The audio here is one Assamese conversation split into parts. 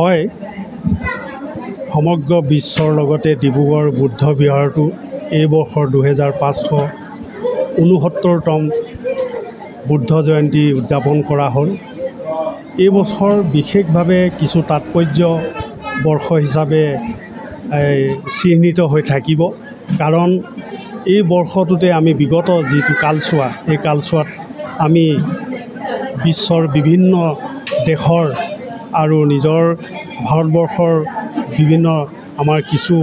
হয় সমগ্ৰ বিশ্বৰ লগতে ডিব্ৰুগড় বুদ্ধ বিহাৰতো এই বৰ্ষৰ 2569তম বুদ্ধ জয়ন্তী উদযাপন কৰা হ'ল। এই বছৰ বিশেষভাৱে কিছু তাৎপৰ্য বৰ্ষ হিচাপে চিহ্নিত হৈ থাকিব, কাৰণ এই বৰ্ষটোতে আমি বিগত যিটো কালচোৱা, এই কালচোৱাত আমি বিশ্বৰ বিভিন্ন দেশৰ আৰু নিজৰ ভাৰতবৰ্ষৰ বিভিন্ন আমাৰ কিছু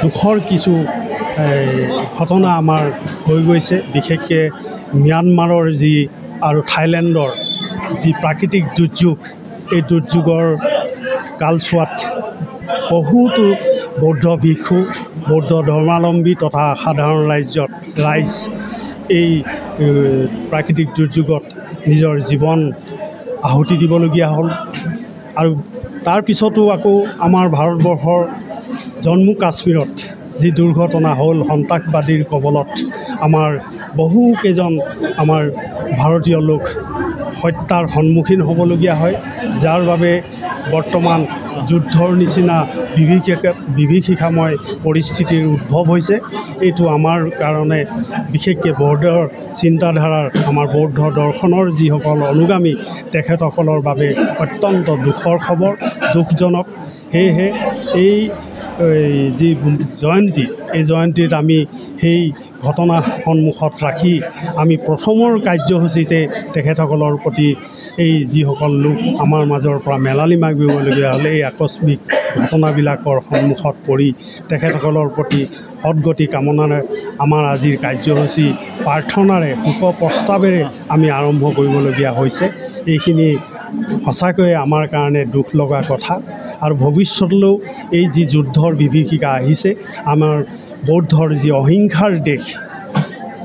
দুখৰ কিছু ঘটনা আমাৰ হৈ গৈছে। বিশেষকৈ ম্যানমাৰৰ যি আৰু থাইলেণ্ডৰ যি প্ৰাকৃতিক দুৰ্যোগ, এই দুৰ্যোগৰ কালচোৱাত বহুতো বৌদ্ধ ভিক্ষু, বৌদ্ধ ধৰ্মাৱলম্বী তথা সাধাৰণ ৰাইজ এই প্ৰাকৃতিক দুৰ্যোগত নিজৰ জীৱন আহুতি দিবলগীয়া হ'ল। আৰু তাৰ পিছতো আকৌ আমাৰ ভাৰতবৰ্ষৰ জম্মু কাশ্মীৰত যি দুৰ্ঘটনা হ'ল, সন্ত্ৰাসবাদীৰ কবলত আমাৰ বহুকেইজন আমাৰ ভাৰতীয় লোক হত্যাৰ সন্মুখীন হ'বলগীয়া হয়, যাৰ বাবে বৰ্তমান যুদ্ধৰ নিচিনা বিভীষিকাময় পৰিস্থিতিৰ উদ্ভৱ হৈছে। এইটো আমাৰ কাৰণে বিশেষকৈ বৌদ্ধ চিন্তাধাৰাৰ, আমাৰ বৌদ্ধ দৰ্শনৰ যিসকল অনুগামী তেখেতসকলৰ বাবে অত্যন্ত দুখৰ খবৰ, দুখজনক। সেয়েহে এই যি জয়ন্তী, এই জয়ন্তীত আমি সেই ঘটনা সন্মুখত ৰাখি আমি প্ৰথমৰ কাৰ্যসূচীতে তেখেতসকলৰ প্ৰতি এই যিসকল লোক আমাৰ মাজৰ পৰা মেলালি মাৰিবলগীয়া হ'লে এই আকস্মিক ঘটনাবিলাকৰ সন্মুখত পৰি তেখেতসকলৰ প্ৰতি সদ্গতি কামনাৰে আমাৰ আজিৰ কাৰ্যসূচী প্ৰাৰ্থনাৰে শোক প্ৰস্তাৱেৰে আমি আৰম্ভ কৰিবলগীয়া হৈছে। এইখিনি সঁচাকৈয়ে আমাৰ কাৰণে দুখ লগা কথা। আৰু ভৱিষ্যতলৈও এই যি যুদ্ধৰ বিভীষিকা আহিছে, আমাৰ বৌদ্ধৰ যি অহিংসাৰ দেশ,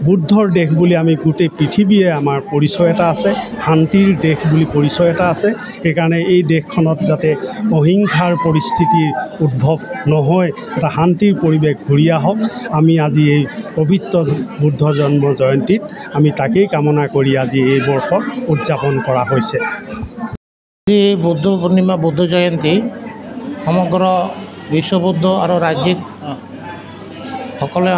বুদ্ধৰ দেশ বুলি আমি গোটেই পৃথিৱীয়ে আমাৰ পৰিচয় এটা আছে, শান্তিৰ দেশ বুলি পৰিচয় এটা আছে। সেইকাৰণে এই দেশখনত যাতে অহিংসাৰ পৰিস্থিতিৰ উদ্ভৱ নহয়, এটা শান্তিৰ পৰিৱেশ ঘূৰি আহক। আমি আজি এই পবিত্ৰ বুদ্ধ জন্ম জয়ন্তীত আমি তাকেই কামনা কৰি আজি এই বৰ্ষ উদযাপন কৰা হৈছে। এই বুদ্ধ পূৰ্ণিমা, বুদ্ধ জয়ন্তী সমগ্ৰ বিশ্ববুদ্ধ আৰু ৰাজ্যিক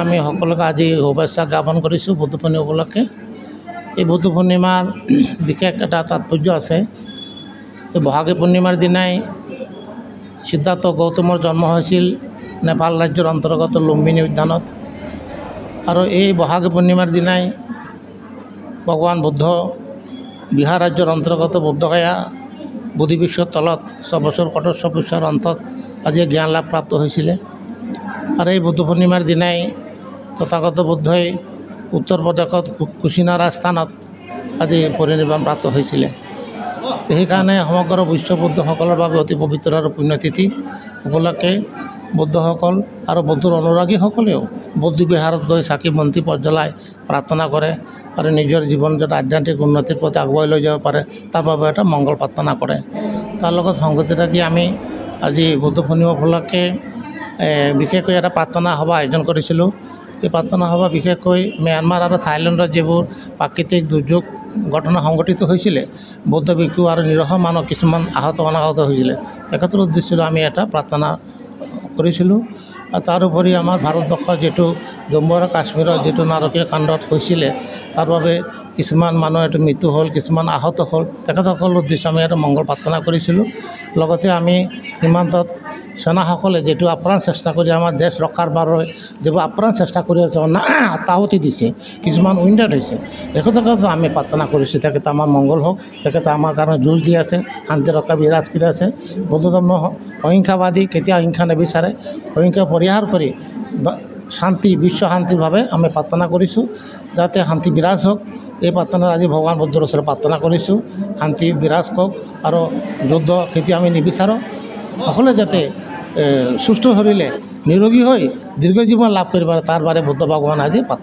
আমি সকলোকে আজি শুভেচ্ছা জ্ঞাপন কৰিছোঁ বুদ্ধ পূৰ্ণিমা উপলক্ষে। এই বুদ্ধ পূৰ্ণিমাৰ বিশেষ এটা তাৎপৰ্য আছে। এই বহাগী পূৰ্ণিমাৰ দিনাই সিদ্ধাৰ্থ গৌতমৰ জন্ম হৈছিল নেপাল ৰাজ্যৰ অন্তৰ্গত লুম্বিনী উদ্যানত। আৰু এই বহাগী পূৰ্ণিমাৰ দিনাই ভগৱান বুদ্ধ বিহাৰ ৰাজ্যৰ অন্তৰ্গত বুদ্ধগয়া বোধি বৃক্ষৰ তলত 6 বছৰ কঠোৰ তপস্যাৰ অন্তত আজি জ্ঞান লাভ প্ৰাপ্ত হৈছিলে। আৰু এই বুদ্ধ পূৰ্ণিমাৰ দিনাই তথাগত বুদ্ধই উত্তৰ প্ৰদেশত কুশিনাৰা স্থানত আজি পৰিনিৰ্বাণ প্ৰাপ্ত হৈছিলে। সেইকাৰণে সমগ্ৰ বিশ্ববুদ্ধসকলৰ বাবে অতি পবিত্ৰ আৰু পুণ্যতিথি উপলক্ষে বুদ্ধসকল আৰু বুদ্ধৰ অনুৰাগীসকলেও বুদ্ধ বিহাৰত গৈ চাকি বন্তি প্ৰজ্বলাই প্ৰাৰ্থনা কৰে আৰু নিজৰ জীৱন যাতে আধ্যাত্মিক উন্নতিৰ প্ৰতি আগুৱাই লৈ যাব পাৰে তাৰ বাবে এটা মংগল প্ৰাৰ্থনা কৰে। তাৰ লগত সংগতি ৰাখি আমি আজি বুদ্ধ পূৰ্ণিমা উপলক্ষে বিশেষকৈ এটা প্ৰাৰ্থনা সভা আয়োজন কৰিছিলোঁ। এই প্ৰাৰ্থনা সভা বিশেষকৈ ম্যানমাৰ আৰু থাইলেণ্ডত যিবোৰ প্ৰাকৃতিক দুৰ্যোগ ঘটনা সংঘটিত হৈছিলে, বৌদ্ধ ভিক্ষু আৰু নিৰহ মানুহ কিছুমান অনাহত হৈছিলে, তেখেতৰ উদ্দেশ্যে আমি এটা প্ৰাৰ্থনা কৰিছিলোঁ। আৰু তাৰোপৰি আমাৰ ভাৰতবৰ্ষৰ যিটো জম্মু আৰু কাশ্মীৰৰ যিটো নাৰকীয় কাণ্ডত হৈছিলে, তাৰ বাবে কিছুমান মানুহৰ এইটো মৃত্যু হ'ল, কিছুমান আহত হ'ল, তেখেতসকলৰ উদ্দেশ্যে আমি এটা মংগল প্ৰাৰ্থনা কৰিছিলোঁ। লগতে আমি সীমান্তত সেনাসকলে যিটো আপ্ৰাণ চেষ্টা কৰি আমাৰ দেশ ৰক্ষাৰ বাবে যিবোৰ আপ্ৰাণ চেষ্টা কৰি আছে, আত্মাহুতি দিছে, কিছুমান উইণ্ডেড হৈছে, তেখেতসকলক আমি প্ৰাৰ্থনা কৰিছোঁ তেখেতে আমাৰ মংগল হওক। তেখেতে আমাৰ কাৰণে যুঁজ দি আছে, শান্তি ৰক্ষা বিৰাজ কৰি আছে। বৌদ্ধ ধৰ্ম অহিংসাবাদী, কেতিয়াও হিংসা নিবিচাৰে, অহিংসা পৰিহাৰ কৰি শান্তি, বিশ্ব শান্তিৰ বাবে আমি প্ৰাৰ্থনা কৰিছোঁ যাতে শান্তি বিৰাজ হওক। এই প্ৰাৰ্থনা আজি ভগৱান বুদ্ধৰ ওচৰত প্ৰাৰ্থনা কৰিছোঁ, শান্তি বিৰাজ হওক আৰু যুদ্ধ কেতিয়া আমি নিবিচাৰোঁ। সকলোৱে যাতে সুস্থ শৰীৰে নিৰোগী হৈ দীৰ্ঘ জীৱন লাভ কৰিব পাৰে তাৰ বাবে বুদ্ধ ভগৱান আজি প্ৰাৰ্থনা